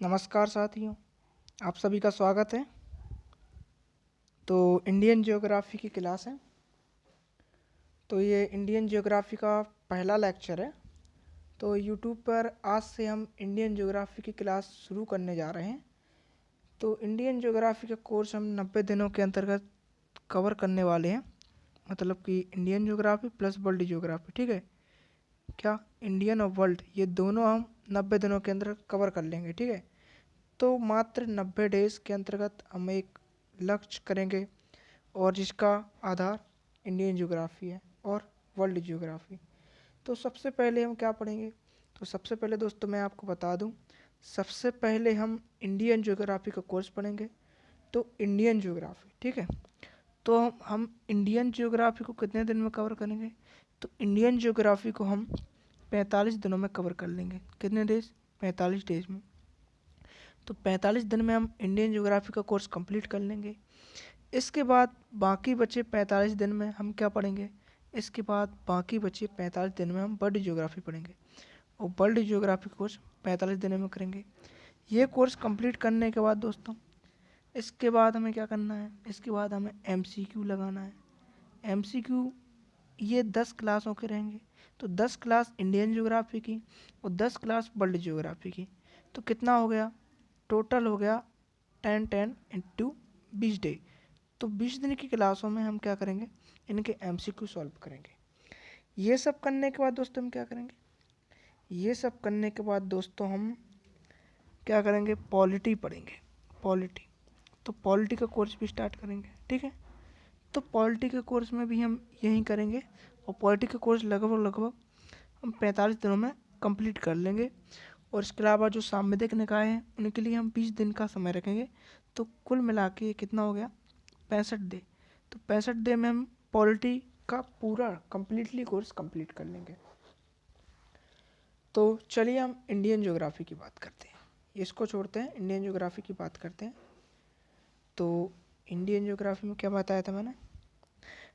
नमस्कार साथियों, आप सभी का स्वागत है। तो इंडियन ज्योग्राफी की क्लास है। तो ये इंडियन ज्योग्राफी का पहला लेक्चर है। तो यूट्यूब पर आज से हम इंडियन ज्योग्राफी की क्लास शुरू करने जा रहे हैं। तो इंडियन ज्योग्राफी का कोर्स हम 90 दिनों के अंतर्गत कवर करने वाले हैं। मतलब कि Indian geography plus world geography, ठीक है। क्या इंडियन और वर्ल्ड ये दोनों हम 90 दिनों के अंदर कवर कर लेंगे, ठीक है। तो मात्र 90 डेज़ के अंतर्गत हम एक लक्ष्य करेंगे और जिसका आधार इंडियन ज्योग्राफी है और वर्ल्ड ज्योग्राफी। तो सबसे पहले हम क्या पढ़ेंगे? तो सबसे पहले दोस्तों मैं आपको बता दूं, सबसे पहले हम इंडियन ज्योग्राफी का कोर्स पढ़ेंगे। तो इंडियन ज्योग्राफी, ठीक है। तो हम इंडियन ज्योग्राफी को कितने दिन में कवर करेंगे? तो इंडियन ज्योग्राफी को हम 45 दिनों में कवर कर लेंगे। कितने डेज? 45 डेज में। तो 45 दिन में हम इंडियन ज्योग्राफी का कोर्स कंप्लीट कर लेंगे। इसके बाद बाकी बचे 45 दिन में हम क्या पढ़ेंगे? इसके बाद बाकी बचे 45 दिन में हम वर्ल्ड ज्योग्राफी पढ़ेंगे और वर्ल्ड ज्योग्राफी कोर्स 45 दिनों में करेंगे। ये कोर्स कंप्लीट करने के बाद दोस्तों, इसके बाद हमें क्या करना है? इसके बाद हमें एमसीक्यू लगाना है। एमसीक्यू ये 10 क्लासों के रहेंगे। तो 10 क्लास इंडियन ज्योग्राफी की और 10 क्लास वर्ल्ड ज्योग्राफी की। तो कितना हो गया? टोटल हो गया 10 इंटू 20 डे। तो 20 दिन की क्लासों में हम क्या करेंगे? इनके एमसीक्यू सॉल्व करेंगे। ये सब करने के बाद दोस्तों हम क्या करेंगे? ये सब करने के बाद दोस्तों हम क्या करेंगे? पॉलिटी पढ़ेंगे। पॉलिटी, तो पॉलिटी का कोर्स भी स्टार्ट करेंगे, ठीक है। तो पॉलिटी के कोर्स में भी हम यही करेंगे और पॉलिटी का कोर्स लगभग हम 45 दिनों में कंप्लीट कर लेंगे। और इसके अलावा जो सांविधिक निकाय हैं उनके लिए हम 20 दिन का समय रखेंगे। तो कुल मिला के कितना हो गया? 65 डे। तो 65 डे में हम पॉलिटी का पूरा कंप्लीटली कोर्स कंप्लीट कर लेंगे। तो चलिए हम इंडियन ज्योग्राफी की बात करते हैं। इसको छोड़ते हैं, इंडियन ज्योग्राफी की बात करते हैं। तो इंडियन ज्योग्राफी में क्या बताया था मैंने?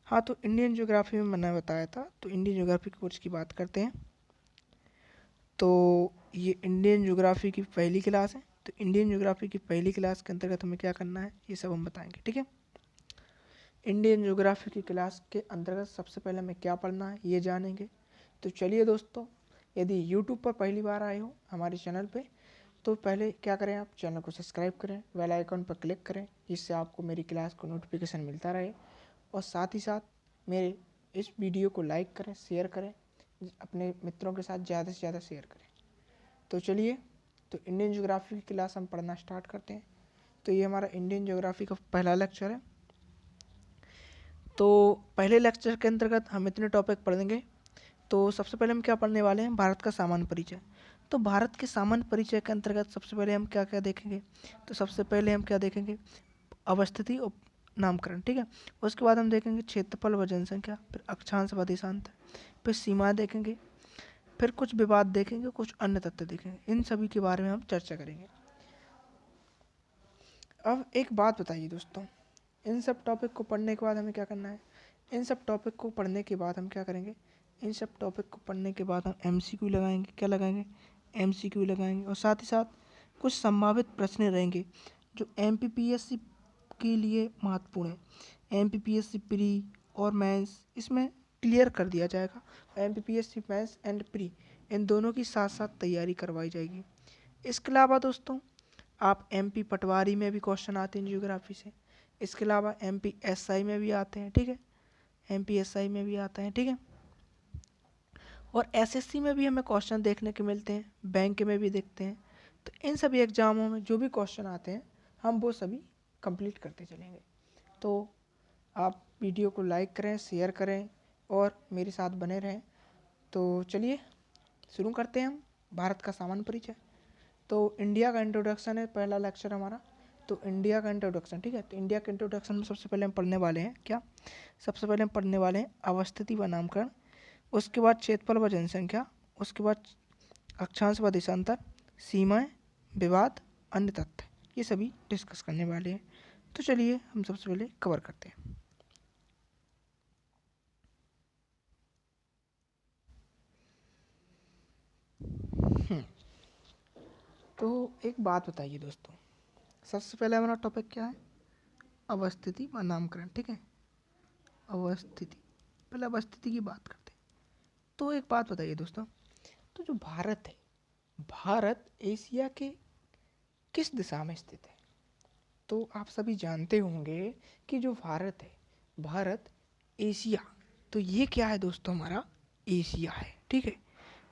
हाँ, तो इंडियन ज्योग्राफी में मैंने बताया था। तो इंडियन ज्योग्राफी कोर्स की बात करते हैं। तो ये इंडियन ज्योग्राफी की पहली क्लास है। तो इंडियन ज्योग्राफी की पहली क्लास के अंतर्गत हमें क्या करना है ये सब हम बताएंगे, ठीक है। इंडियन ज्योग्राफी की क्लास के अंतर्गत सबसे पहले हमें क्या पढ़ना है ये जानेंगे। तो चलिए दोस्तों, यदि यूट्यूब पर पहली बार आए हो हमारे चैनल पे, तो पहले क्या करें? आप चैनल को सब्सक्राइब करें, बेल आइकन पर क्लिक करें, जिससे आपको मेरी क्लास को नोटिफिकेशन मिलता रहे। और साथ ही साथ मेरे इस वीडियो को लाइक करें, शेयर करें, अपने मित्रों के साथ ज़्यादा से ज़्यादा शेयर करें। तो चलिए, तो इंडियन ज्योग्राफी की क्लास हम पढ़ना स्टार्ट करते हैं। तो ये हमारा इंडियन ज्योग्राफी का पहला लेक्चर है। तो पहले लेक्चर के अंतर्गत हम इतने टॉपिक पढ़ेंगे। तो सबसे पहले हम क्या पढ़ने वाले हैं? भारत का सामान्य परिचय। तो भारत के सामान्य परिचय के अंतर्गत सबसे पहले हम क्या क्या देखेंगे? तो सबसे पहले हम क्या देखेंगे? अवस्थिति और नामकरण, ठीक है। उसके बाद हम देखेंगे क्षेत्रफल व जनसंख्या, फिर अक्षांश व देशांतर, फिर सीमाएं देखेंगे, फिर कुछ विवाद देखेंगे, कुछ अन्य तथ्य देखेंगे। इन सभी के बारे में हम चर्चा करेंगे। अब एक बात बताइए दोस्तों, इन सब टॉपिक को पढ़ने के बाद हमें क्या करना है? इन सब टॉपिक को पढ़ने के बाद हम क्या करेंगे? इन सब टॉपिक को पढ़ने के बाद हम एमसीक्यू लगाएंगे। क्या लगाएंगे? एमसीक्यू लगाएंगे। और साथ ही साथ कुछ संभावित प्रश्न रहेंगे जो एमपीपीएससी के लिए महत्वपूर्ण है। एमपीपीएससी प्री और मेंस इसमें क्लियर कर दिया जाएगा। एमपीपीएससी मेंस एंड प्री इन दोनों की साथ साथ तैयारी करवाई जाएगी। इसके अलावा दोस्तों, आप एमपी पटवारी में भी क्वेश्चन आते हैं ज्योग्राफी से। इसके अलावा एमपी एसआई में भी आते हैं, ठीक है। एमपी एसआई में भी आता है, ठीक है। और एसएससी में भी हमें क्वेश्चन देखने के मिलते हैं, बैंक में भी देखते हैं। तो इन सभी एग्जामों में जो भी क्वेश्चन आते हैं हम वो सभी कंप्लीट करते चलेंगे। तो आप वीडियो को लाइक करें, शेयर करें और मेरे साथ बने रहें। तो चलिए शुरू करते हैं हम भारत का सामान्य परिचय। तो इंडिया का इंट्रोडक्शन है पहला लेक्चर हमारा। तो इंडिया का इंट्रोडक्शन, ठीक है। तो इंडिया के इंट्रोडक्शन में सबसे पहले हम पढ़ने वाले हैं क्या? सबसे पहले हम पढ़ने वाले हैं अवस्थिति व नामकरण, उसके बाद क्षेत्रफल व जनसंख्या, उसके बाद अक्षांश व देशांतर, सीमाएं, विवाद, अन्य तथ्य, ये सभी डिस्कस करने वाले हैं। तो चलिए हम सबसे पहले कवर करते हैं। तो एक बात बताइए दोस्तों, सबसे पहले हमारा टॉपिक क्या है? अवस्थिति व नामकरण। ठीक है, अवस्थिति, पहले अवस्थिति की बात करते हैं। तो एक बात बताइए दोस्तों, तो जो भारत है, भारत एशिया के किस दिशा में स्थित है? तो आप सभी जानते होंगे कि जो भारत है, भारत एशिया, तो ये क्या है दोस्तों? हमारा एशिया है। ठीक है,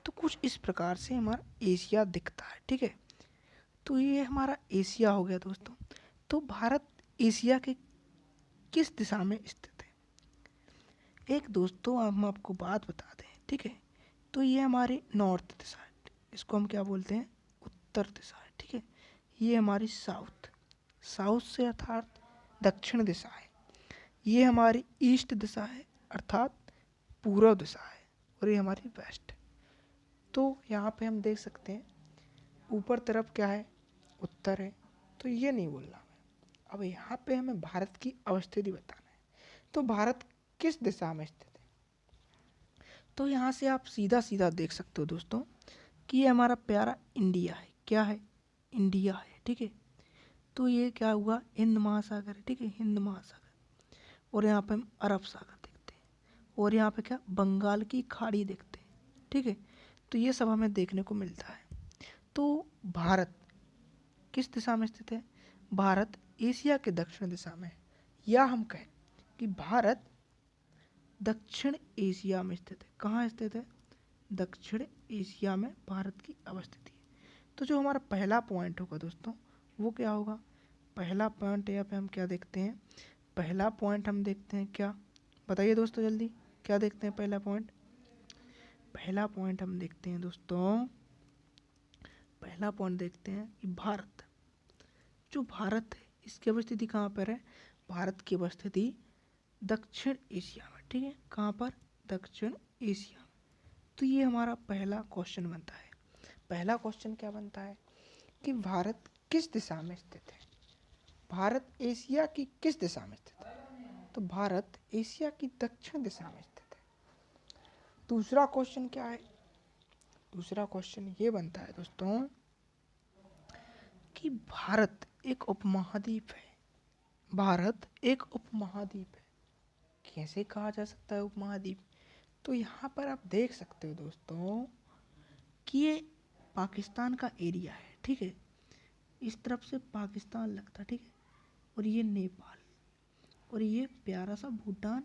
तो कुछ इस प्रकार से हमारा एशिया दिखता है। ठीक है, तो ये हमारा एशिया हो गया दोस्तों। तो भारत एशिया के किस दिशा में स्थित है? एक दोस्तों हम आपको बात बता दें, ठीक है, तो ये हमारी नॉर्थ दिशा है, इसको हम क्या बोलते हैं? उत्तर दिशा है। ठीक है, ये हमारी साउथ, साउथ से अर्थात दक्षिण दिशा है। ये हमारी ईस्ट दिशा है अर्थात पूर्व दिशा है, और ये हमारी वेस्ट है। तो यहाँ पे हम देख सकते हैं ऊपर तरफ क्या है? उत्तर है, तो ये नहीं बोलना है। अब यहाँ पे हमें भारत की अवस्थिति बताना है। तो भारत किस दिशा में स्थित है? तो यहाँ से आप सीधा सीधा देख सकते हो दोस्तों कि ये हमारा प्यारा इंडिया है। क्या है? इंडिया है। ठीक है, तो ये क्या हुआ? हिंद महासागर है। ठीक है, हिंद महासागर, और यहाँ पे हम अरब सागर देखते हैं, और यहाँ पे क्या? बंगाल की खाड़ी देखते हैं। ठीक है, तो ये सब हमें देखने को मिलता है। तो भारत किस दिशा में स्थित है? भारत एशिया के दक्षिण दिशा में है, या हम कहें कि भारत दक्षिण एशिया में स्थित है। कहाँ स्थित है? दक्षिण एशिया में भारत की अवस्थिति है। तो जो हमारा पहला पॉइंट होगा दोस्तों, वो क्या होगा? पहला पॉइंट यहाँ पे हम क्या देखते हैं? पहला पॉइंट हम देखते हैं क्या? बताइए दोस्तों जल्दी, क्या देखते हैं पहला पॉइंट? पहला पॉइंट हम देखते हैं दोस्तों, पहला पॉइंट देखते हैं कि भारत, जो भारत है इसकी अवस्थिति कहाँ पर है? भारत की अवस्थिति दक्षिण एशिया में। ठीक है, कहाँ पर? दक्षिण एशिया। तो ये हमारा पहला क्वेश्चन बनता है। पहला क्वेश्चन क्या बनता है कि भारत किस दिशा में स्थित है? भारत एशिया की किस दिशा में स्थित है? तो भारत एशिया की दक्षिण दिशा में स्थित है। दूसरा क्वेश्चन क्या है? दूसरा क्वेश्चन ये बनता है दोस्तों कि भारत एक उपमहाद्वीप है। भारत एक उपमहाद्वीप है। कैसे कहा जा सकता है उपमहाद्वीप? तो यहाँ पर आप देख सकते हो दोस्तों कि ये पाकिस्तान का एरिया है। ठीक है, इस तरफ से पाकिस्तान लगता है। ठीक है, और ये नेपाल, और ये प्यारा सा भूटान,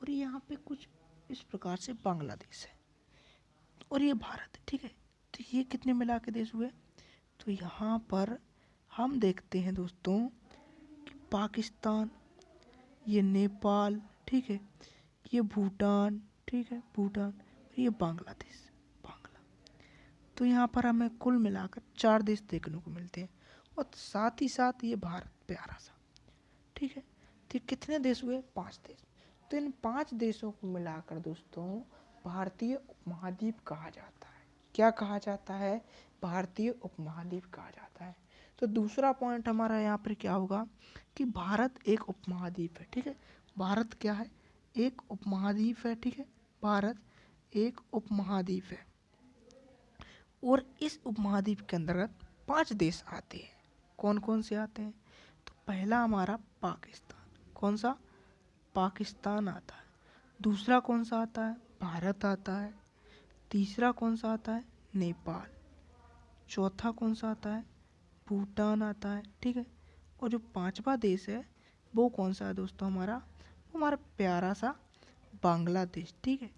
और यहाँ पे कुछ इस प्रकार से बांग्लादेश है, और ये भारत है। ठीक है, तो ये कितने मिला के देश हुए? तो यहाँ पर हम देखते हैं दोस्तों कि पाकिस्तान, ये नेपाल, ठीक है, ये भूटान, ठीक है, भूटान, और ये बांग्लादेश, बांग्ला। तो यहाँ पर हमें कुल मिलाकर 4 देश देखने को मिलते हैं, और साथ ही साथ ये भारत प्यारा सा। ठीक है, तो कितने देश हुए? 5 देश। तो इन 5 देशों को मिलाकर दोस्तों भारतीय उपमहाद्वीप कहा जाता है। क्या कहा जाता है? भारतीय उपमहाद्वीप कहा जाता है। तो दूसरा पॉइंट हमारा यहाँ पर क्या होगा कि भारत एक उपमहाद्वीप है। ठीक है, भारत क्या है? एक उपमहाद्वीप है। ठीक है, भारत एक उपमहाद्वीप है, और इस उपमहाद्वीप के अंतर्गत 5 देश आते हैं। कौन कौन से आते हैं? तो पहला हमारा पाकिस्तान। कौन सा? पाकिस्तान आता है। दूसरा कौन सा आता है? भारत आता है। तीसरा कौन सा आता है? नेपाल। चौथा कौन सा आता है? भूटान आता है। ठीक है, और जो पांचवा देश है वो कौन सा है दोस्तों? हमारा, वो हमारा प्यारा सा बांग्लादेश। ठीक है,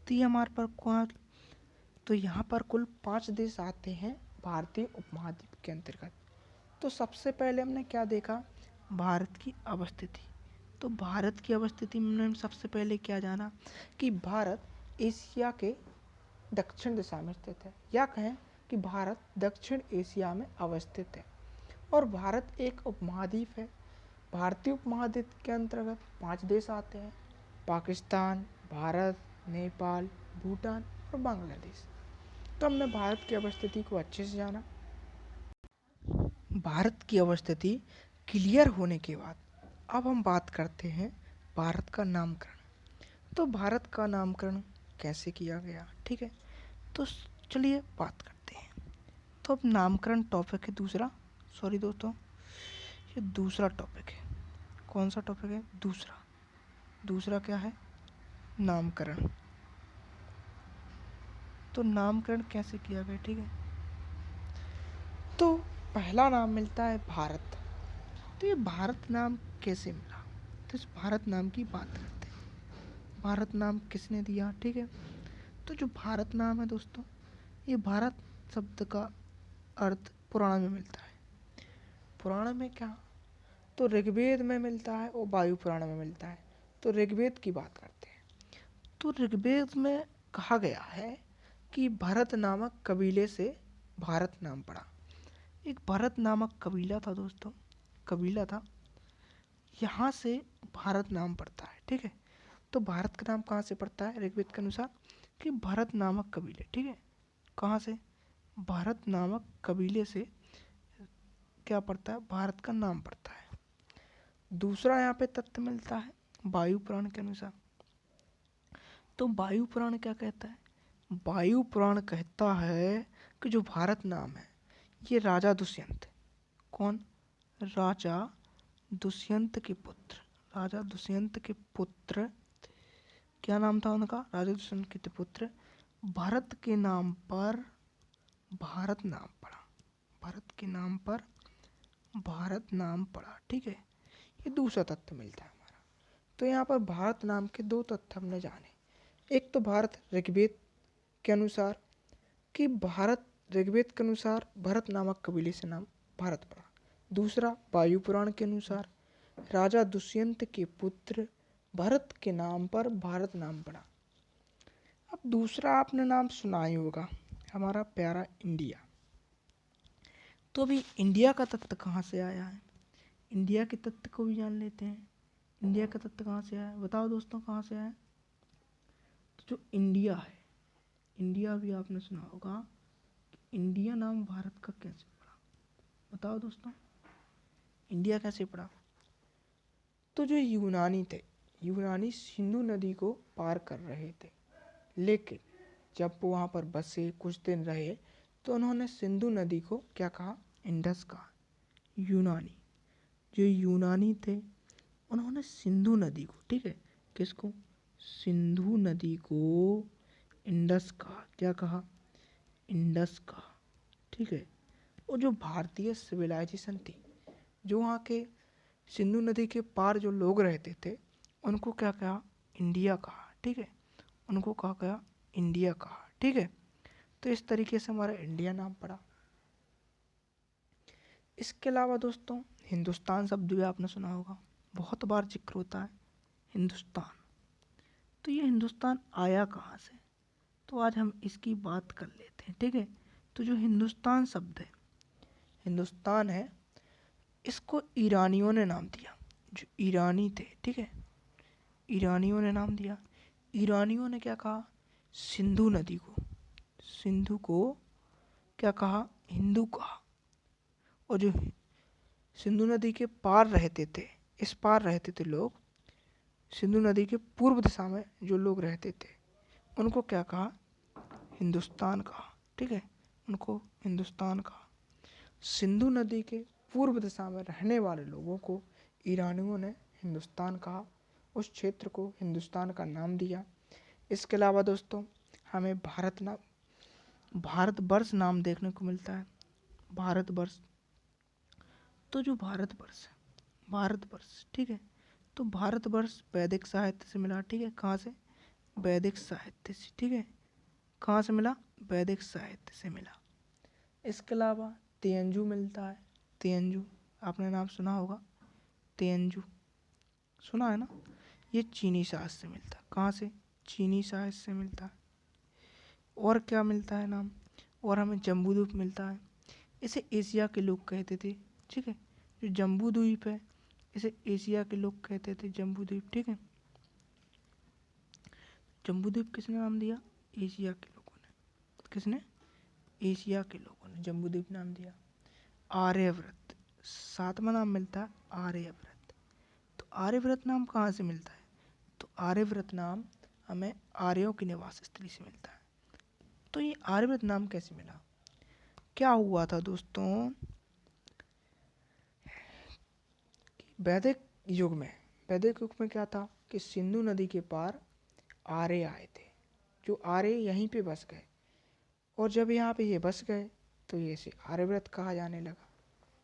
तो ये हमारे पर कौन, तो यहाँ पर कुल 5 देश आते हैं भारतीय उपमहाद्वीप के अंतर्गत। तो सबसे पहले हमने क्या देखा? भारत की अवस्थिति। तो भारत की अवस्थिति में हमने सबसे पहले क्या जाना कि भारत एशिया के दक्षिण दिशा में स्थित है, या कहें कि भारत दक्षिण एशिया में अवस्थित है, और भारत एक उपमहाद्वीप है। भारतीय उपमहाद्वीप के अंतर्गत 5 देश आते हैं: पाकिस्तान, भारत, नेपाल, भूटान और बांग्लादेश। तो हमने भारत की अवस्थिति को अच्छे से जाना। भारत की अवस्थिति क्लियर होने के बाद अब हम बात करते हैं भारत का नामकरण। तो भारत का नामकरण कैसे किया गया? ठीक है, तो चलिए बात करते हैं। तो अब नामकरण टॉपिक है दूसरा, सॉरी दोस्तों, ये दूसरा टॉपिक है। कौन सा टॉपिक है? दूसरा। दूसरा क्या है? नामकरण। तो नामकरण कैसे किया गया, ठीक है। तो पहला नाम मिलता है भारत। तो ये भारत नाम कैसे मिला? तो इस भारत नाम की बात करते हैं। भारत नाम किसने दिया, ठीक है। तो जो भारत नाम है दोस्तों, ये भारत शब्द का अर्थ पुराण में मिलता है। पुराण में क्या? तो ऋग्वेद में मिलता है और वायु पुराण में मिलता है। तो ऋग्वेद की बात करते हैं। तो ऋग्वेद में कहा गया है कि भरत नामक कबीले से भारत नाम पड़ा। एक भरत नामक कबीला था दोस्तों, कबीला था, यहाँ से भारत नाम पड़ता है, ठीक है। तो भारत का नाम कहाँ से पड़ता है ऋग्वेद के अनुसार? कि भरत नामक कबीले, ठीक है। कहाँ से? भारत नामक कबीले से क्या पड़ता है? भारत का नाम पड़ता है। दूसरा यहाँ पे तथ्य मिलता है वायु पुराण के अनुसार। तो वायु पुराण क्या कहता है? वायु पुराण कहता है कि जो भारत नाम है ये राजा दुष्यंत, कौन? राजा दुष्यंत के पुत्र, राजा दुष्यंत के पुत्र, क्या नाम था उनका? राजा दुष्यंत के पुत्र भरत के नाम पर भारत नाम पड़ा। भरत के नाम पर भारत नाम पड़ा, ठीक है। ये दूसरा तथ्य मिलता है हमारा। तो यहाँ पर भारत नाम के दो तथ्य हमने जाने। एक तो भारत ऋग्वेद के अनुसार कि भारत ऋग्वेद के अनुसार भरत नामक कबीले से नाम भारत पड़ा। दूसरा वायु पुराण के अनुसार राजा दुष्यंत के पुत्र भरत के नाम पर भारत नाम पड़ा। अब दूसरा आपने नाम सुना ही होगा, हमारा प्यारा इंडिया। तो अभी इंडिया का तथ्य कहाँ से आया है? इंडिया के तथ्य को भी जान लेते हैं। इंडिया का तथ्य कहाँ से आया है? बताओ दोस्तों, कहाँ से आया है? तो जो इंडिया है, इंडिया भी आपने सुना होगा। इंडिया नाम भारत का कैसे पड़ा? बताओ दोस्तों, इंडिया कैसे पड़ा? तो जो यूनानी थे, यूनानी सिंधु नदी को पार कर रहे थे, लेकिन जब वो वहाँ पर बसे, कुछ दिन रहे, तो उन्होंने सिंधु नदी को क्या कहा? इंडस कहा। यूनानी, जो यूनानी थे, उन्होंने सिंधु नदी को, ठीक है, किसको? सिंधु नदी को इंडस कहा। क्या कहा? इंडस कहा, ठीक है। और जो भारतीय सिविलाइजेशन थी, जो वहाँ के सिंधु नदी के पार जो लोग रहते थे, उनको क्या कहा? इंडिया कहा, ठीक है। उनको कहा गया इंडिया कहा, ठीक है। तो इस तरीके से हमारा इंडिया नाम पड़ा। इसके अलावा दोस्तों हिंदुस्तान शब्द भी आपने सुना होगा, बहुत बार जिक्र होता है हिंदुस्तान। तो ये हिंदुस्तान आया कहाँ से? तो आज हम इसकी बात कर लेते हैं, ठीक है। तो जो हिंदुस्तान शब्द है, हिंदुस्तान है, इसको ईरानियों ने नाम दिया। जो ईरानी थे, ठीक है, ईरानियों ने नाम दिया। ईरानियों ने क्या कहा? सिंधु नदी को, सिंधु को क्या कहा? हिंदू कहा। और जो सिंधु नदी के पार रहते थे, इस पार रहते थे लोग, सिंधु नदी के पूर्व दिशा में जो लोग रहते थे, उनको क्या कहा? हिंदुस्तान कहा, ठीक है। उनको हिंदुस्तान कहा। सिंधु नदी के पूर्व दिशा में रहने वाले लोगों को ईरानियों ने हिंदुस्तान कहा, उस क्षेत्र को हिंदुस्तान का नाम दिया। इसके अलावा दोस्तों हमें भारतवर्ष नाम देखने को मिलता है। भारतवर्ष, तो जो भारतवर्ष है, भारतवर्ष, ठीक है। तो भारतवर्ष वैदिक साहित्य से मिला, ठीक है। कहाँ से? वैदिक साहित्य से, ठीक है। कहाँ से मिला? वैदिक साहित्य से मिला। इसके अलावा तेंजू मिलता है। तेंजू आपने नाम सुना होगा, तेंजू सुना है ना। ये चीनी साहित्य से मिलता है। कहाँ से? चीनी साहित्य से मिलता है। और क्या मिलता है नाम? और हमें जम्बूद्वीप मिलता है। इसे एशिया के लोग कहते थे, ठीक है। जो जम्बूद्वीप है, इसे एशिया के लोग कहते थे, जम्बूद्वीप, ठीक है। जम्बूद्वीप किसने नाम दिया? एशिया के लोगों ने। किसने? एशिया के लोगों ने जम्बूद्वीप नाम दिया। आर्यव्रत, सातवां नाम मिलता है आर्यव्रत। तो आर्यव्रत नाम कहाँ से मिलता है? तो आर्यव्रत नाम हमें आर्यों की निवास स्थली से मिलता है। तो ये आर्यव्रत नाम कैसे मिला? क्या हुआ था दोस्तों, वैदिक युग में, वैदिक युग में क्या था कि सिंधु नदी के पार आर्य आए थे। जो आर्य यहीं पे बस गए, और जब यहाँ पे ये बस गए तो ये इसे आर्यव्रत कहा जाने लगा।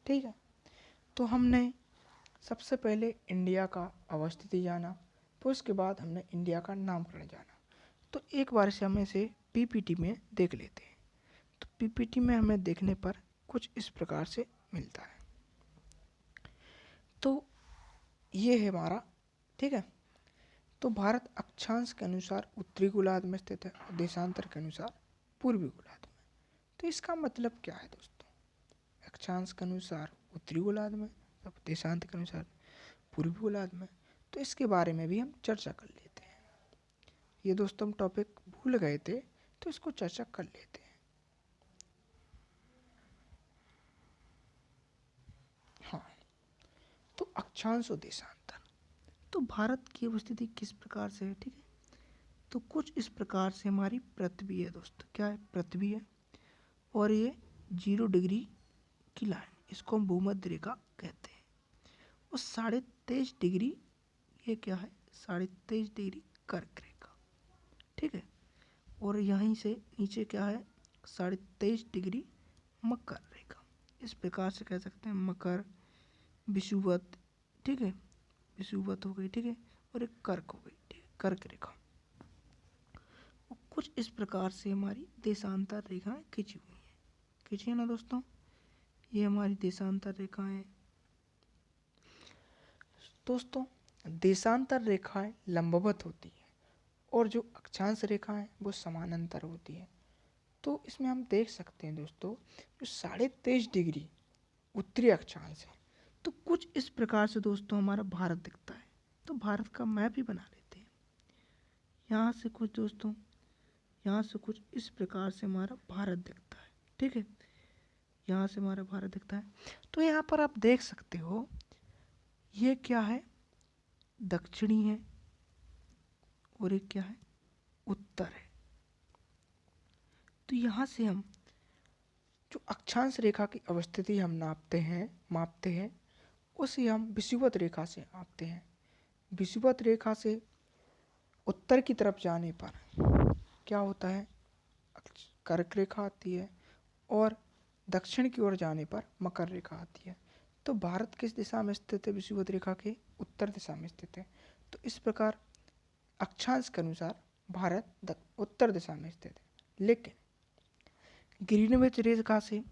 ठीक है, तो हमने सबसे पहले इंडिया का अवस्थिति जाना, फिर उसके बाद हमने इंडिया का नामकरण जाना। तो एक बार से हम इसे पीपीटी में देख लेते हैं। तो पीपीटी में हमें देखने पर कुछ इस प्रकार से मिलता है। तो ये है हमारा, ठीक है। तो भारत अक्षांश के अनुसार उत्तरी गोलार्ध में स्थित है और देशांतर के अनुसार पूर्वी गोलार्ध में। तो इसका मतलब क्या है दोस्तों, अक्षांश के अनुसार उत्तरी गोलार्ध में और देशांतर के अनुसार पूर्वी गोलार्ध में। तो इसके बारे में भी हम चर्चा कर लेते हैं। ये दोस्तों हम टॉपिक भूल गए थे, तो इसको चर्चा कर लेते हैं। हाँ, तो अक्षांश और देशांतर, तो भारत की अवस्थिति किस प्रकार से है, ठीक है। तो कुछ इस प्रकार से हमारी पृथ्वी है दोस्तों, क्या है, पृथ्वी है, और ये 0 डिग्री की लाइन, इसको हम भूमध्य रेखा कहते हैं। और 23.5 डिग्री, ये क्या है, 23.5 डिग्री कर्क रेखा, ठीक है। और यहीं से नीचे क्या है, 23.5 डिग्री मकर रेखा। इस प्रकार से कह सकते हैं मकर, विषुवत, ठीक है, विषुवत हो गई, ठीक है, और एक कर्क हो गई, ठीक है, कर्क रेखा। और कुछ इस प्रकार से हमारी देशांतर रेखाएं खींची हुई हैं, खींची है ना दोस्तों। ये हमारी देशांतर रेखाएं। दोस्तों, देशांतर रेखाएं लंबवत होती हैं और जो अक्षांश रेखाएं वो समानांतर होती हैं। तो इसमें हम देख सकते हैं दोस्तों, जो 23.5 डिग्री उत्तरी अक्षांश है, तो कुछ इस प्रकार से दोस्तों हमारा भारत दिखता है। तो भारत का मैप ही बना लेते हैं। यहाँ से कुछ दोस्तों, यहाँ से कुछ इस प्रकार से हमारा भारत दिखता है, ठीक है। यहाँ से हमारा भारत दिखता है। तो यहाँ पर आप देख सकते हो, ये क्या है, दक्षिणी है, और एक क्या है, उत्तर है। तो यहाँ से हम जो अक्षांश रेखा की अवस्थिति हम मापते हैं, उसे हम विषुवत रेखा से मापते हैं। विषुवत रेखा से उत्तर की तरफ जाने पर क्या होता है, कर्क रेखा आती है, और दक्षिण की ओर जाने पर मकर रेखा आती है। तो भारत किस दिशा में स्थित है, विषुवत रेखा के उत्तर दिशा में स्थित है। तो इस प्रकार अक्षांश के अनुसार भारत उत्तर दिशा में स्थित है, लेकिन ग्रीनविच रेखा से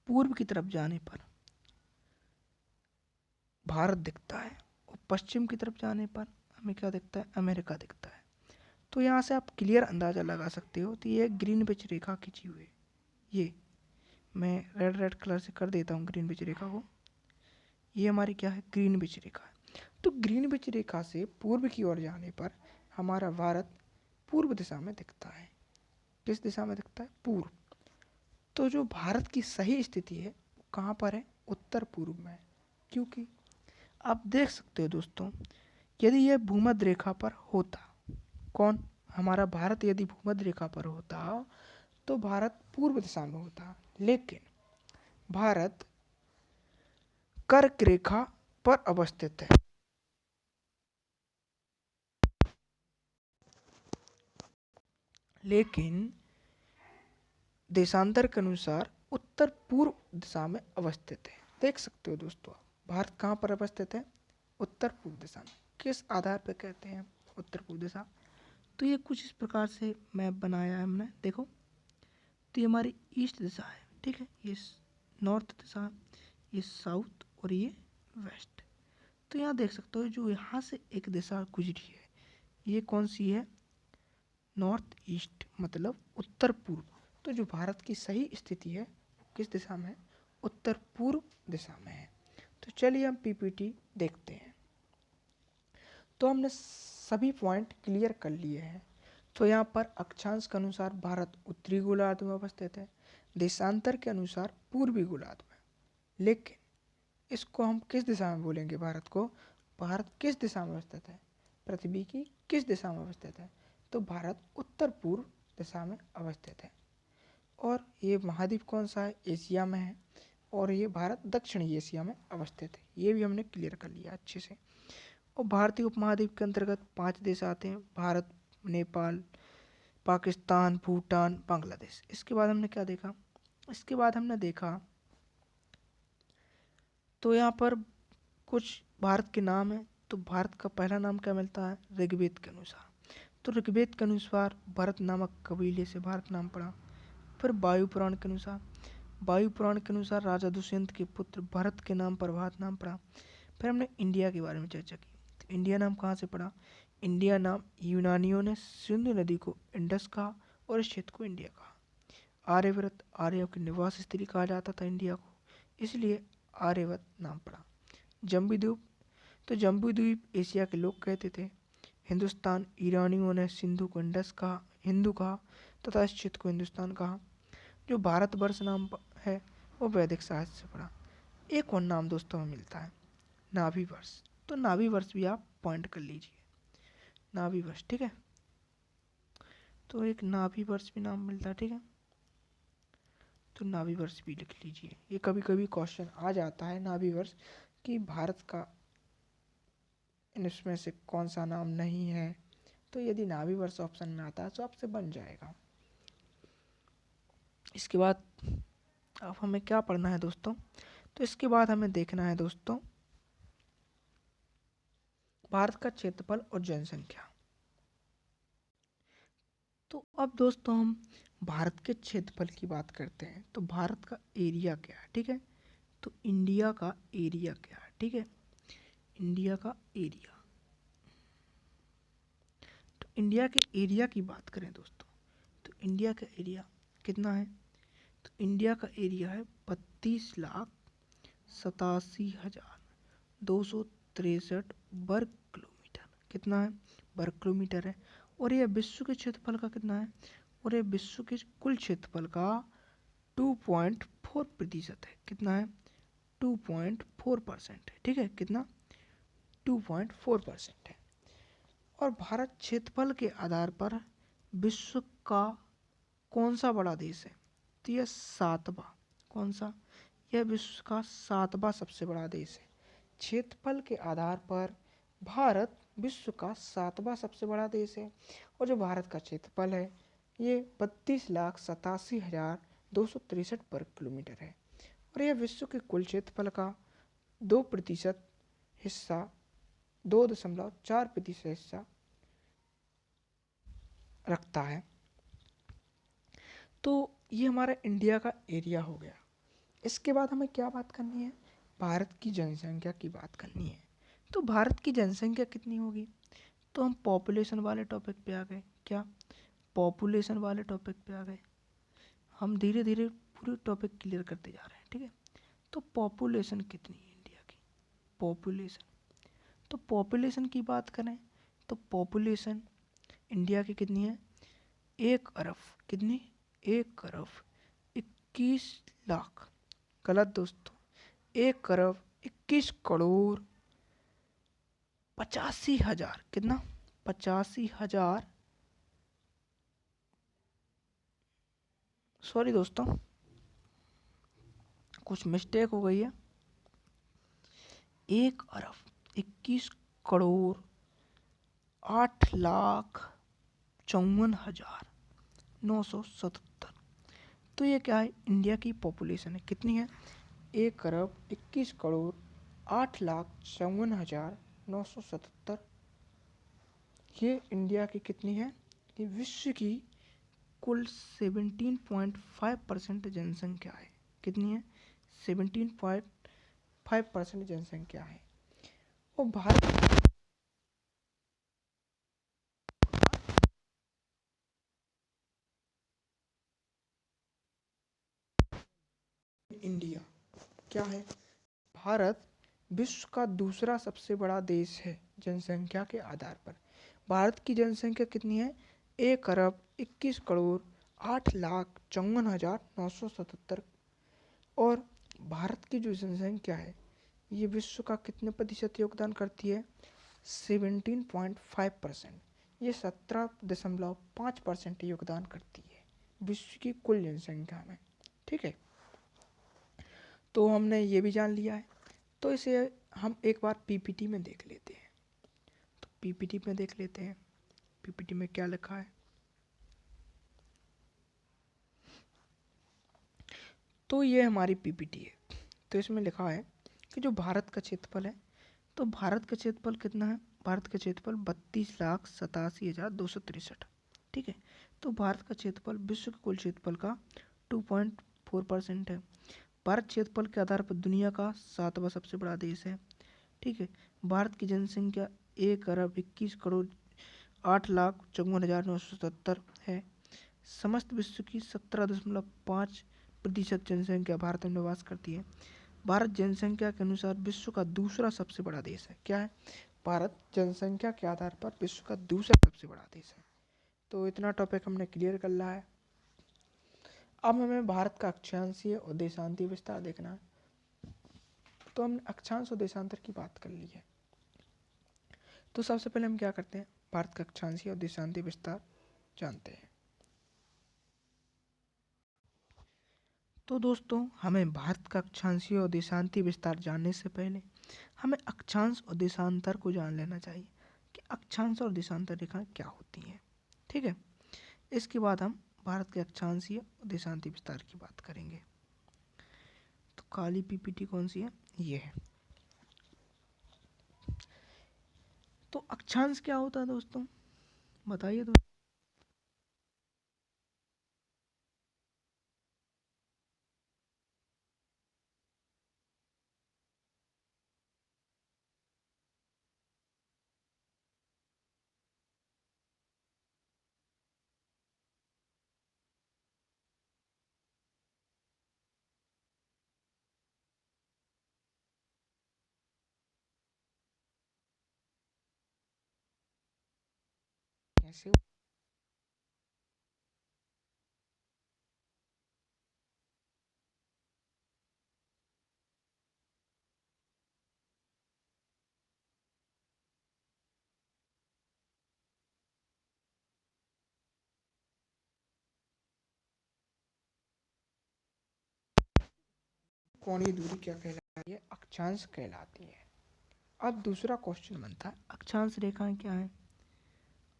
पूर्व की तरफ जाने पर भारत दिखता है, और पश्चिम की तरफ जाने पर हमें क्या दिखता है, अमेरिका दिखता है। तो यहाँ से आप क्लियर अंदाज़ा लगा सकते हो। तो ये ग्रीनविच रेखा खींची हुई है, ये मैं रेड कलर से कर देता हूँ ग्रीनविच रेखा को। ये हमारी क्या है, ग्रीनविच रेखा है। तो ग्रीनविच रेखा से पूर्व की ओर जाने पर हमारा भारत पूर्व दिशा में दिखता है। किस दिशा में दिखता है, पूर्व। तो जो भारत की सही स्थिति है वो कहाँ पर है, उत्तर पूर्व में है। क्योंकि आप देख सकते हो दोस्तों, यदि यह भूमध्य रेखा पर होता, कौन, हमारा भारत यदि भूमध्य रेखा पर होता तो भारत पूर्व दिशा में होता, लेकिन भारत कर्क रेखा पर अवस्थित है। लेकिन देशांतर के अनुसार उत्तर पूर्व दिशा में अवस्थित है। देख सकते हो दोस्तों, भारत कहाँ पर अवस्थित है, उत्तर पूर्व दिशा में। किस आधार पर कहते हैं उत्तर पूर्व दिशा, तो ये कुछ इस प्रकार से मैप बनाया है हमने, देखो। तो ये हमारी ईस्ट दिशा है, ठीक है, ये नॉर्थ दिशा, ये साउथ, और ये वेस्ट। तो यहाँ देख सकते हो, जो यहाँ से एक दिशा गुजरी है, ये कौन सी है, नॉर्थ ईस्ट, मतलब उत्तर पूर्व। तो जो भारत की सही स्थिति है वो किस दिशा में है, उत्तर पूर्व दिशा में है। तो चलिए हम पीपीटी देखते हैं। तो हमने सभी पॉइंट क्लियर कर लिए हैं। तो यहाँ पर अक्षांश के अनुसार भारत उत्तरी गोलार्ध में अवस्थित है, देशांतर के अनुसार पूर्वी गोलार्ध में। लेकिन इसको हम किस दिशा में बोलेंगे, भारत को, भारत किस दिशा में अवस्थित है, पृथ्वी की किस दिशा में अवस्थित है, तो भारत उत्तर पूर्व दिशा में अवस्थित है। और ये महाद्वीप कौन सा है? एशिया में है, और ये भारत दक्षिणी एशिया में अवस्थित है। ये भी हमने क्लियर कर लिया अच्छे से। और भारतीय उपमहाद्वीप के अंतर्गत 5 देश आते हैं: भारत, नेपाल, पाकिस्तान, भूटान, बांग्लादेश। इसके बाद हमने क्या देखा? इसके बाद हमने देखा तो यहाँ पर कुछ भारत के नाम हैं। तो भारत का पहला नाम क्या मिलता है? ऋग्वेद के अनुसार। तो ऋग्वेद के अनुसार भरत नामक कबीले से भारत नाम पड़ा। फिर वायु पुराण के अनुसार, राजा दुष्यंत के पुत्र भरत के नाम पर भारत नाम पड़ा। फिर हमने इंडिया के बारे में चर्चा की। तो इंडिया नाम कहाँ से पड़ा? इंडिया नाम यूनानियों ने सिंधु नदी को इंडस कहा और इस क्षेत्र को इंडिया कहा। आर्यव्रत, आर्यों की निवास स्थली कहा जाता था इंडिया को, इसलिए आर्यवत नाम पड़ा। जम्बूद्वीप, तो जम्बूद्वीप एशिया के लोग कहते थे। हिंदुस्तान, ईरानियों ने सिंधु को इंडस कहा, हिंदू कहा तथा इस क्षेत्र को हिंदुस्तान कहा। जो भारतवर्ष नाम है वो वैदिक साहित्य से पड़ा। एक और नाम दोस्तों में मिलता है, नाभि वर्ष। तो नाभि वर्ष भी आप पॉइंट कर लीजिए, नाभि वर्ष, ठीक है। तो एक नाभि वर्ष भी नाम मिलता है, ठीक है। तो नाभि वर्ष भी लिख लीजिए। ये कभी कभी क्वेश्चन आ जाता है नाभि वर्ष कि भारत का इनमें से कौन सा नाम नहीं है। तो यदि नाभि वर्ष ऑप्शन में आता है तो आपसे बन जाएगा। इसके बाद अब हमें क्या पढ़ना है दोस्तों? तो इसके बाद हमें देखना है दोस्तों भारत का क्षेत्रफल और जनसंख्या। तो अब दोस्तों हम भारत के क्षेत्रफल की बात करते हैं। तो भारत का एरिया क्या है, ठीक है। तो इंडिया का एरिया क्या है, ठीक है। इंडिया का एरिया, तो इंडिया के एरिया की बात करें दोस्तों, तो इंडिया का एरिया कितना है? तो इंडिया का एरिया है 32,87,263 वर्ग किलोमीटर। कितना है? वर्ग किलोमीटर है। और यह विश्व के क्षेत्रफल का कितना है? और यह विश्व के कुल क्षेत्रफल का 2.4% है। कितना है? 2.4% है, ठीक है। कितना? 2.4% है। और भारत क्षेत्रफल के आधार पर विश्व का कौन सा बड़ा देश है? तो यह 7वां। कौन सा? यह विश्व का 7वां सबसे बड़ा देश है। क्षेत्रफल के आधार पर भारत विश्व का 7वां सबसे बड़ा देश है। और जो भारत का क्षेत्रफल है ये 32,87,263 वर्ग किलोमीटर है। और यह विश्व के कुल क्षेत्रफल का 2% हिस्सा, 2.4% हिस्सा रखता है। तो ये हमारा इंडिया का एरिया हो गया। इसके बाद हमें क्या बात करनी है? भारत की जनसंख्या की बात करनी है। तो भारत की जनसंख्या कितनी होगी? तो हम पॉपुलेशन वाले टॉपिक पे आ गए। क्या? पॉपुलेशन वाले टॉपिक पे आ गए। हम धीरे धीरे पूरे टॉपिक क्लियर करते जा रहे हैं, ठीक है। तो पॉपुलेशन कितनी है इंडिया की? पॉपुलेशन, तो पॉपुलेशन की बात करें तो पॉपुलेशन इंडिया की कितनी है? 1 अरब। कितनी? 1 अरब 21 लाख। गलत दोस्तों, 1 अरब 21 करोड़ 85,000। कितना? 85,000। सॉरी दोस्तों, कुछ मिस्टेक हो गई है। 1 अरब 21 करोड़ 8,54,977। तो ये क्या है? इंडिया की पॉपुलेशन है। कितनी है? 1 अरब 21 करोड़ 8,54,977। ये इंडिया की कितनी है? ये विश्व की कुल 17.5% जनसंख्या है। कितनी है? 17.5% जनसंख्या है। और भारत इंडिया क्या है? भारत विश्व का दूसरा सबसे बड़ा देश है जनसंख्या के आधार पर। भारत की जनसंख्या कितनी है? 1 अरब 21 करोड़ 8,54,977। और भारत की जो जनसंख्या है ये विश्व का कितने प्रतिशत योगदान करती है? 17.5%। ये 17.5% योगदान करती है विश्व की कुल जनसंख्या में। ठीक है, तो हमने ये भी जान लिया है। तो इसे हम एक बार पीपीटी में देख लेते हैं। तो पीपीटी में देख लेते हैं, पीपीटी में क्या लिखा है। तो ये हमारी पीपीटी है। तो इसमें लिखा है कि जो भारत का क्षेत्रफल है, तो भारत का क्षेत्रफल कितना है? भारत का क्षेत्रफल 32,87,263। ठीक है, तो भारत का क्षेत्रफल विश्व के कुल क्षेत्रफल का 2.4% है। भारत क्षेत्रफल के आधार पर दुनिया का 7वां सबसे बड़ा देश है। ठीक है, भारत की जनसंख्या 1,21,08,54,977 है। समस्त विश्व की 17.5% जनसंख्या भारत में निवास करती है। भारत जनसंख्या के अनुसार विश्व का दूसरा सबसे बड़ा देश है। क्या है? भारत जनसंख्या के आधार पर विश्व का दूसरा सबसे बड़ा देश है। तो इतना टॉपिक हमने क्लियर कर लिया है। अब हमें भारत का अक्षांशीय और देशांतीय विस्तार देखना है। तो हमने अक्षांश और देशांतर की बात कर ली है। तो सबसे पहले हम क्या करते हैं? भारत का अक्षांशीय और देशांतीय विस्तार जानते हैं। तो दोस्तों, हमें भारत का अक्षांशीय और देशांतीय विस्तार जानने से पहले हमें अक्षांश और देशांतर को जान लेना चाहिए कि अक्षांश और देशांतर रेखाएं क्या होती हैं। ठीक है, इसके बाद हम भारत के अक्षांशीय और देशांतीय विस्तार की बात करेंगे। तो काली पीपीटी कौन सी है? ये है। तो अक्षांश क्या होता है दोस्तों, बताइए दोस्तों। कैसे? कोणीय दूरी क्या कहलाती है? अक्षांश कहलाती है। अब दूसरा क्वेश्चन बनता है, अक्षांश रेखाएं क्या है?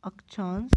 अक्षांश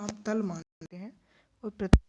हम तल मानते हैं और पृथ्वी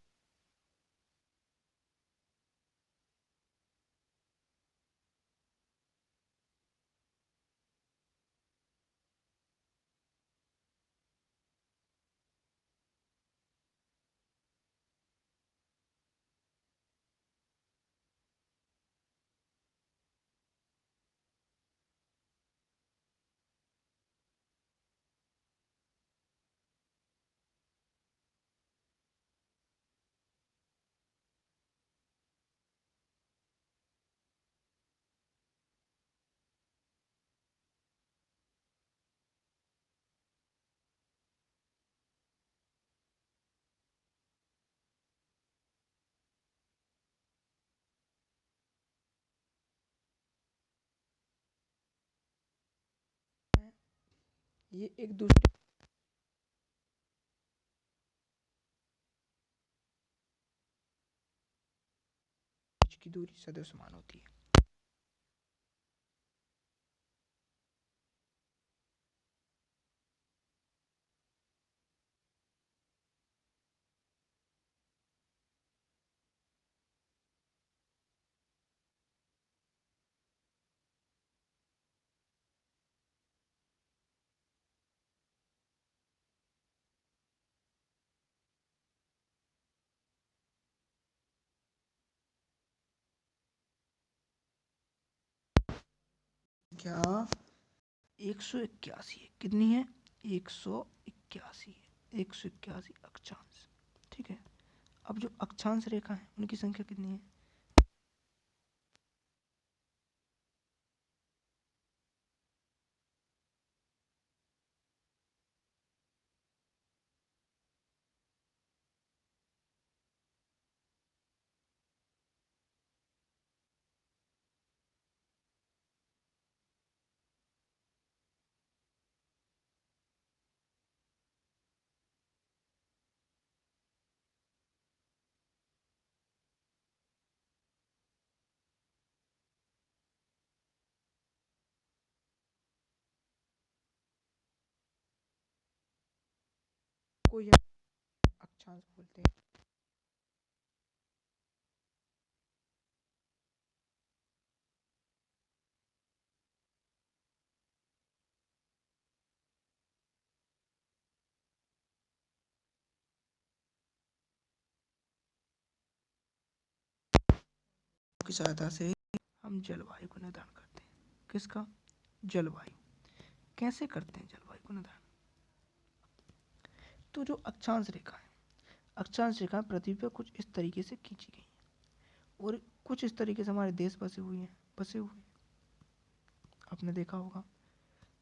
ये एक दूसरे बीच की दूरी सदृशमान होती है। क्या 181 है, कितनी है? 181 है, 181 अक्षांश। ठीक है, अब जो अक्षांश रेखा है उनकी संख्या कितनी है? को यह अक्षांश बोलते हैं। की सहायता से हम जलवायु को निर्धारण करते हैं। किसका? जलवायु। कैसे करते हैं जलवायु को निर्धारण? तो जो अक्षांश रेखा है, अक्षांश रेखा पृथ्वी पर कुछ इस तरीके से खींची गई है और कुछ इस तरीके से हमारे देश बसे हुए हैं। आपने देखा होगा।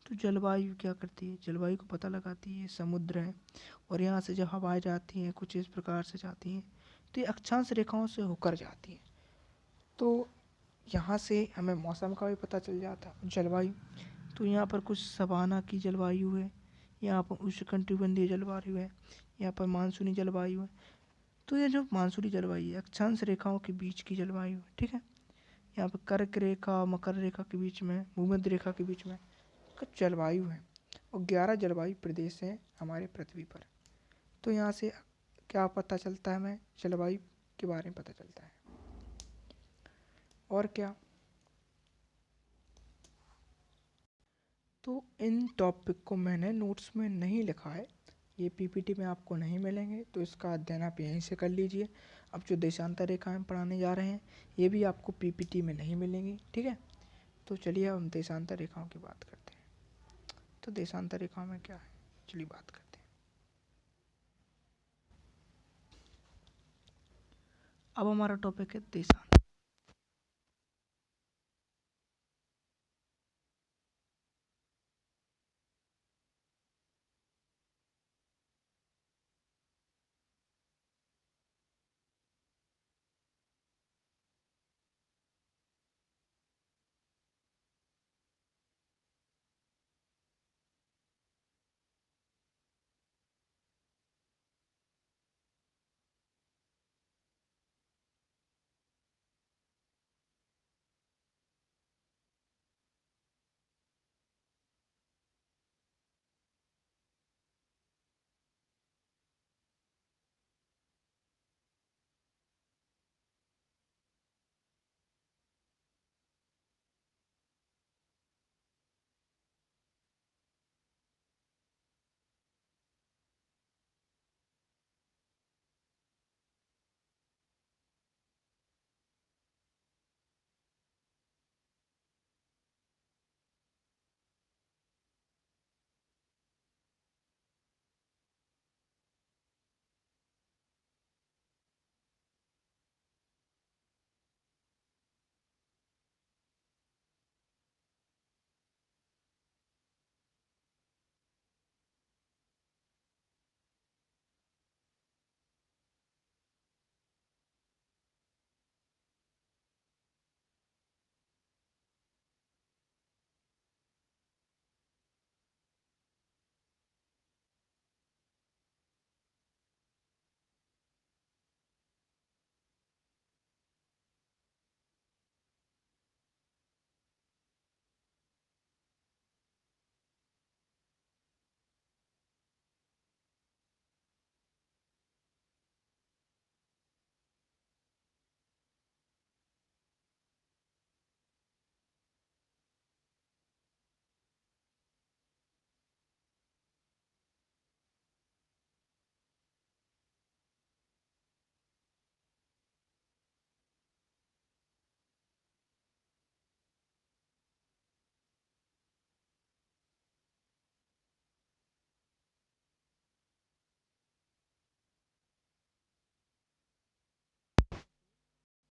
तो जलवायु क्या करती है? जलवायु को पता लगाती है समुद्र है, और यहाँ से जब हवाएं जाती हैं कुछ इस प्रकार से जाती हैं, तो ये अक्षांश रेखाओं से होकर जाती हैं। तो यहाँ से हमें मौसम का भी पता चल जाता है, जलवायु। तो यहाँ पर कुछ सवाना की जलवायु है, यहाँ पर उष्णकटिबंधीय जलवायु है, यहाँ पर मानसूनी जलवायु है। तो ये जो मानसूनी जलवायु है अक्षांश रेखाओं के बीच की जलवायु है। ठीक है, यहाँ पर कर्क रेखा मकर रेखा के बीच में, भूमध्य रेखा के बीच में कुछ जलवायु है, और 11 जलवायु प्रदेश हैं हमारे पृथ्वी पर। तो यहाँ से क्या पता चलता है? हमें जलवायु के बारे में पता चलता है। और क्या? तो इन टॉपिक को मैंने नोट्स में नहीं लिखा है, ये पीपीटी में आपको नहीं मिलेंगे, तो इसका अध्ययन आप यहीं से कर लीजिए। अब जो देशांतर रेखाएं पढ़ाने जा रहे हैं ये भी आपको पीपीटी में नहीं मिलेंगी। ठीक है, तो चलिए हम देशांतर रेखाओं की बात करते हैं। तो देशांतर रेखाओं में क्या है, चलिए बात करते हैं। अब हमारा टॉपिक है देशांतर।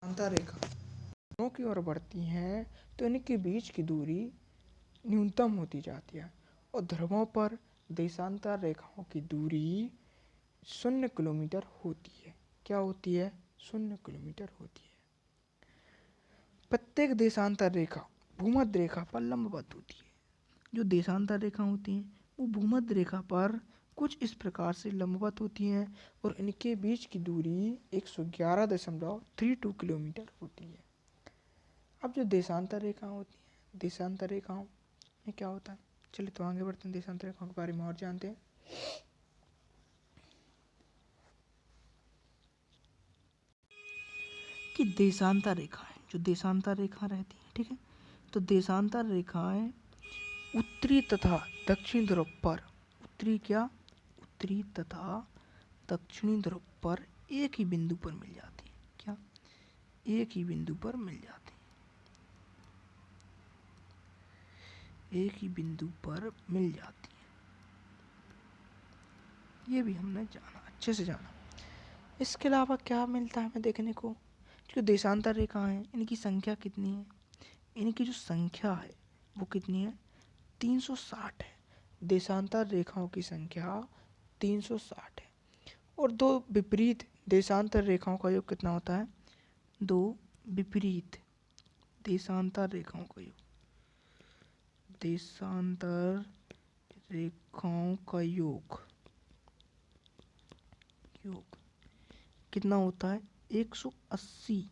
देशांतर रेखा दोनों की ओर बढ़ती हैं तो इनके बीच की दूरी न्यूनतम होती जाती है और ध्रुवों पर देशांतर रेखाओं की दूरी 0 किलोमीटर होती है। क्या होती है? 0 किलोमीटर होती है। प्रत्येक देशांतर रेखा भूमध्य रेखा पर लंबवत होती है। जो देशांतर रेखा होती हैं वो भूमध्य रेखा पर कुछ इस प्रकार से लंबवत होती हैं और इनके बीच की दूरी 111.32 किलोमीटर होती है। अब जो देशांतर रेखा होती है, देशांतर रेखाओं में क्या होता है, चलिए तो आगे बढ़ते हैं, देशांतर रेखाओं के बारे में और जानते हैं। कि देशांतर रेखाएं, जो देशांतर रेखा रहती है, ठीक है, तो देशांतर रेखाएं उत्तरी तथा दक्षिण ध्रुव पर, उत्तरी तथा दक्षिणी ध्रुव पर एक ही बिंदु पर मिल जाती है। क्या? एक ही बिंदु पर मिल जाती है, एक ही बिंदु पर मिल जाती है। ये भी हमने जाना, अच्छे से जाना। इसके अलावा क्या मिलता है हमें देखने को? जो देशांतर रेखा है इनकी संख्या कितनी है? इनकी जो संख्या है वो कितनी है? 360 है। देशांतर रेखाओं की संख्या 360 है। और दो विपरीत देशांतर रेखाओं का योग कितना होता है? दो विपरीत देशांतर रेखाओं का योग, देशांतर रेखाओं का योग कितना होता है? 180।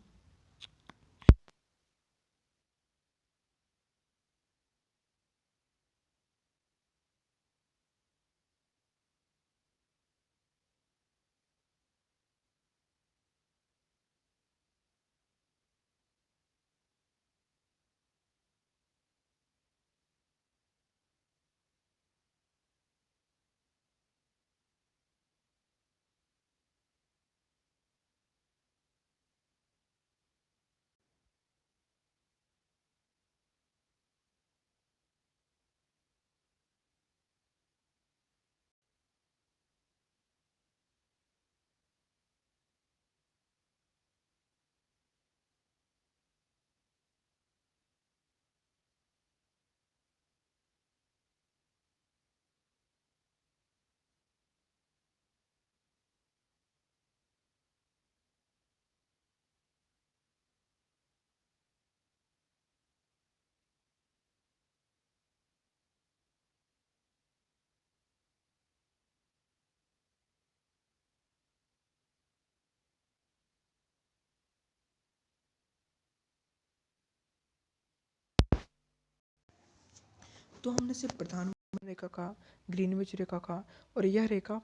तो हमने सिर्फ प्रधान रेखा का, ग्रीनविच रेखा का, और यह रेखा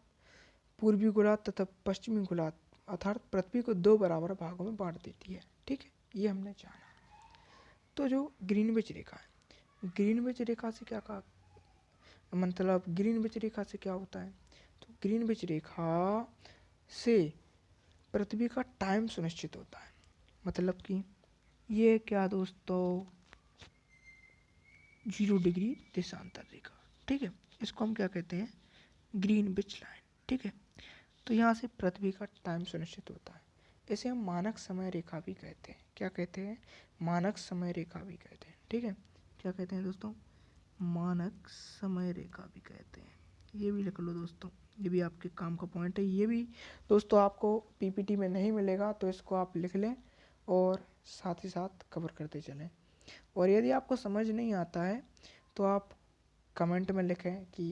पूर्वी गोलार्ध तथा पश्चिमी गोलार्ध अर्थात पृथ्वी को दो बराबर भागों में बांट देती है। ठीक है, ये हमने जाना। तो जो ग्रीनविच रेखा है, ग्रीनविच रेखा से क्या कहा, मतलब ग्रीनविच रेखा से क्या होता है? तो ग्रीनविच रेखा से पृथ्वी का टाइम सुनिश्चित होता है। मतलब कि ये क्या दोस्तों, 0 डिग्री देशांतर रेखा। ठीक है, इसको हम क्या कहते हैं? Greenwich line. ठीक है, तो यहाँ से पृथ्वी का टाइम सुनिश्चित होता है। इसे हम मानक समय रेखा भी कहते हैं। क्या कहते हैं? मानक समय रेखा भी कहते हैं। ठीक है, क्या कहते हैं दोस्तों? मानक समय रेखा भी कहते हैं। ये भी लिख लो दोस्तों, ये भी आपके काम का पॉइंट है। ये भी दोस्तों आपको पीपीटी में नहीं मिलेगा, तो इसको आप लिख लें और साथ ही साथ कवर करते चलें। और यदि आपको समझ नहीं आता है तो आप कमेंट में लिखें कि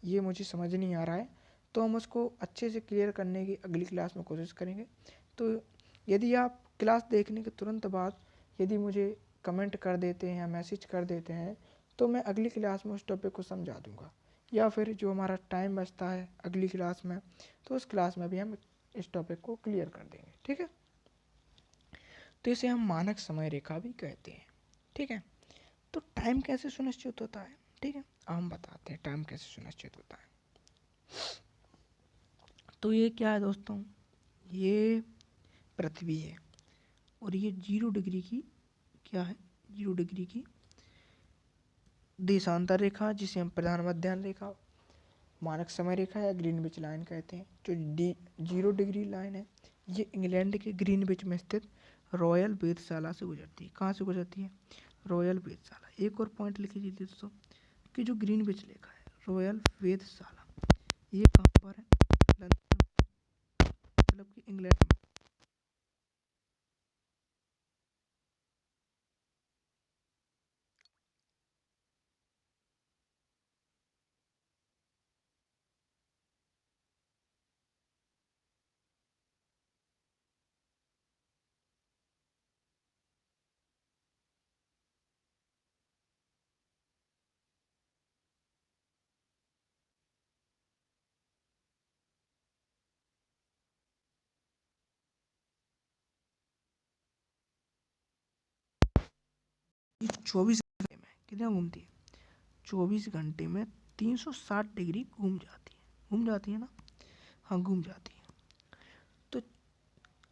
ये मुझे समझ नहीं आ रहा है, तो हम उसको अच्छे से क्लियर करने की अगली क्लास में कोशिश करेंगे। तो यदि आप क्लास देखने के तुरंत बाद यदि मुझे कमेंट कर देते हैं या मैसेज कर देते हैं तो मैं अगली क्लास में उस टॉपिक को समझा दूंगा, या फिर जो हमारा टाइम बचता है अगली क्लास में तो उस क्लास में भी हम इस टॉपिक को क्लियर कर देंगे। ठीक है, तो इसे हम मानक समय रेखा भी कहते हैं। ठीक है, तो टाइम कैसे सुनिश्चित होता है? ठीक है, अब हम बताते हैं टाइम कैसे सुनिश्चित होता है। तो ये क्या है दोस्तों, ये पृथ्वी है और ये 0 डिग्री की क्या है? 0 डिग्री की देशांतर रेखा, जिसे हम प्रधान मध्याह्न रेखा, मानक समय रेखा या ग्रीनविच लाइन कहते हैं। जो 0 डिग्री लाइन है ये इंग्लैंड के ग्रीनविच में स्थित रॉयल वेधशाला से गुजरती है। कहाँ से गुजरती है? रॉयल वेधशाला। एक और पॉइंट लिख लीजिए दोस्तों कि जो ग्रीनविच लिखा है रॉयल वेधशाला, ये कहाँ पर है? लंदन, मतलब कि इंग्लैंड में। 24 घंटे में कितना घूमती है? 24 घंटे में 360 डिग्री घूम जाती है। घूम जाती है ना? हाँ, घूम जाती है। तो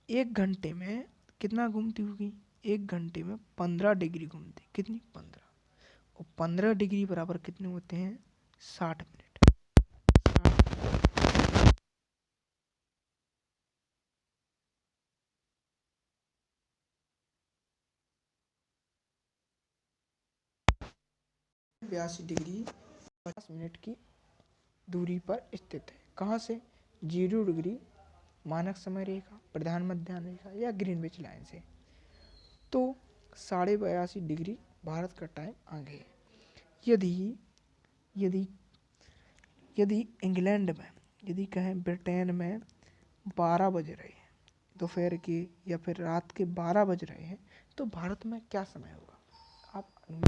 1 घंटे में कितना घूमती होगी? 1 घंटे में 15 डिग्री घूमती। कितनी? 15। और 15 डिग्री बराबर कितने होते हैं? 60 मिनट। 82 डिग्री 50 मिनट की दूरी पर स्थित है। कहाँ से? 0 डिग्री मानक समय रेखा, प्रधान मध्याह्न रेखा या ग्रीनविच लाइन से। तो 82.5 डिग्री भारत का टाइम आगे है। यदि यदि यदि इंग्लैंड में, यदि कहें ब्रिटेन में 12 बज रहे हैं दोपहर के या फिर रात के 12 बज रहे हैं, तो भारत में क्या समय होगा? आप 2।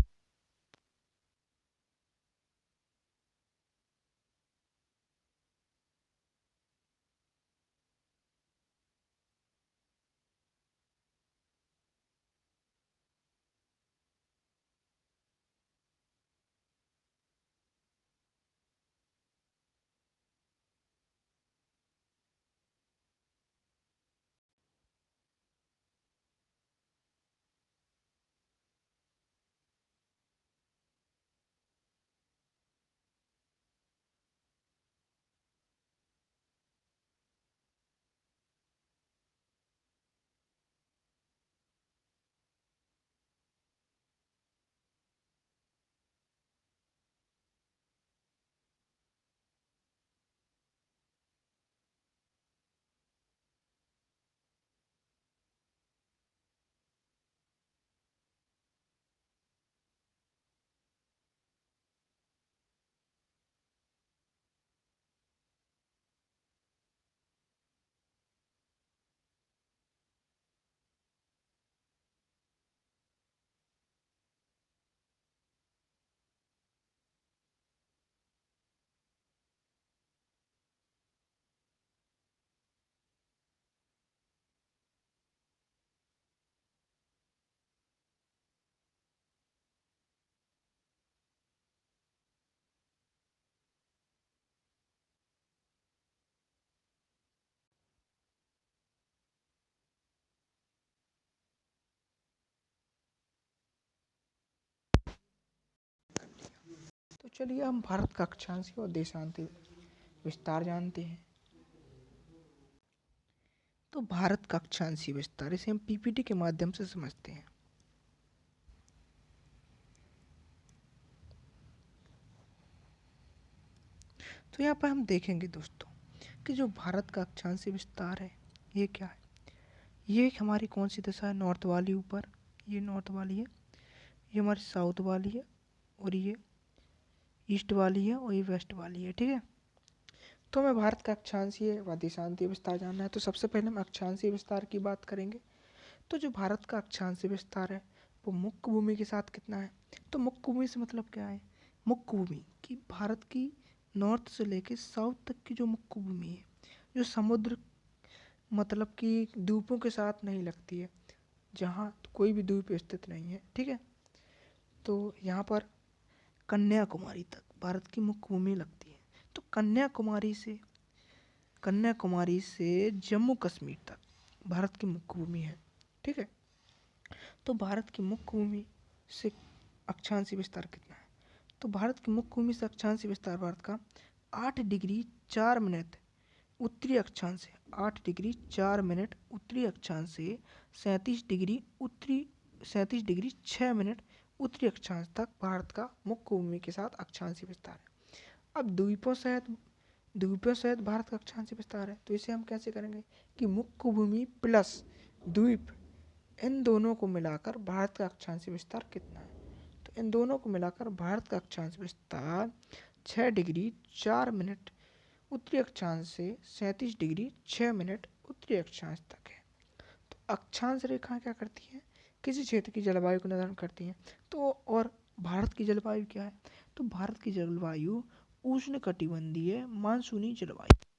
तो चलिए हम भारत का अक्षांश और देशांतर विस्तार जानते हैं। तो भारत का अक्षांशीय विस्तार इसे हम पीपीटी के माध्यम से समझते हैं। तो यहाँ पर हम देखेंगे दोस्तों कि जो भारत का अक्षांशीय विस्तार है ये क्या है? ये हमारी कौन सी दिशा है? नॉर्थ वाली ऊपर, ये नॉर्थ वाली है, ये हमारी साउथ वाली है, और ये ईस्ट वाली है, और ये वेस्ट वाली है। ठीक है। तो हमें भारत का अक्षांशीय व देशांतीय विस्तार जानना है। तो सबसे पहले हम अक्षांशीय विस्तार की बात करेंगे। तो जो भारत का अक्षांशीय विस्तार है वो मुख्य भूमि के साथ कितना है? तो मुख्य भूमि से मतलब क्या है? मुख्य भूमि कि भारत की नॉर्थ से लेके साउथ तक की जो मुख्य भूमि है, जो समुद्र मतलब कि द्वीपों के साथ नहीं लगती है, जहाँ कोई भी द्वीप स्थित नहीं है। ठीक है। तो यहाँ पर कन्याकुमारी तक भारत की मुख्य भूमि लगती है। तो कन्याकुमारी से जम्मू कश्मीर तक भारत की मुख्य भूमि है। ठीक है। तो भारत की मुख्य भूमि से अक्षांशीय विस्तार कितना है? तो भारत की मुख्य भूमि से अक्षांशीय विस्तार भारत का 8 डिग्री 4 मिनट उत्तरी अक्षांश से 8 डिग्री 4 मिनट उत्तरी अक्षांश से 37 डिग्री 6 मिनट उत्तरी अक्षांश तक भारत का मुख्य भूमि के साथ अक्षांशीय विस्तार है। अब द्वीपों सहित भारत का अक्षांशीय विस्तार है, तो इसे हम कैसे करेंगे कि मुख्य भूमि प्लस द्वीप, इन दोनों को मिलाकर भारत का अक्षांशीय विस्तार कितना है। तो इन दोनों को मिलाकर भारत का अक्षांशीय विस्तार 6 डिग्री 4 मिनट उत्तरी अक्षांश से 37 डिग्री 6 मिनट उत्तरी अक्षांश तक है। तो अक्षांश रेखा क्या करती है, किसी क्षेत्र की जलवायु को निर्धारण करती हैं। तो और भारत की जलवायु क्या है, तो भारत की जलवायु उष्णकटिबंधीय मानसूनी जलवायु।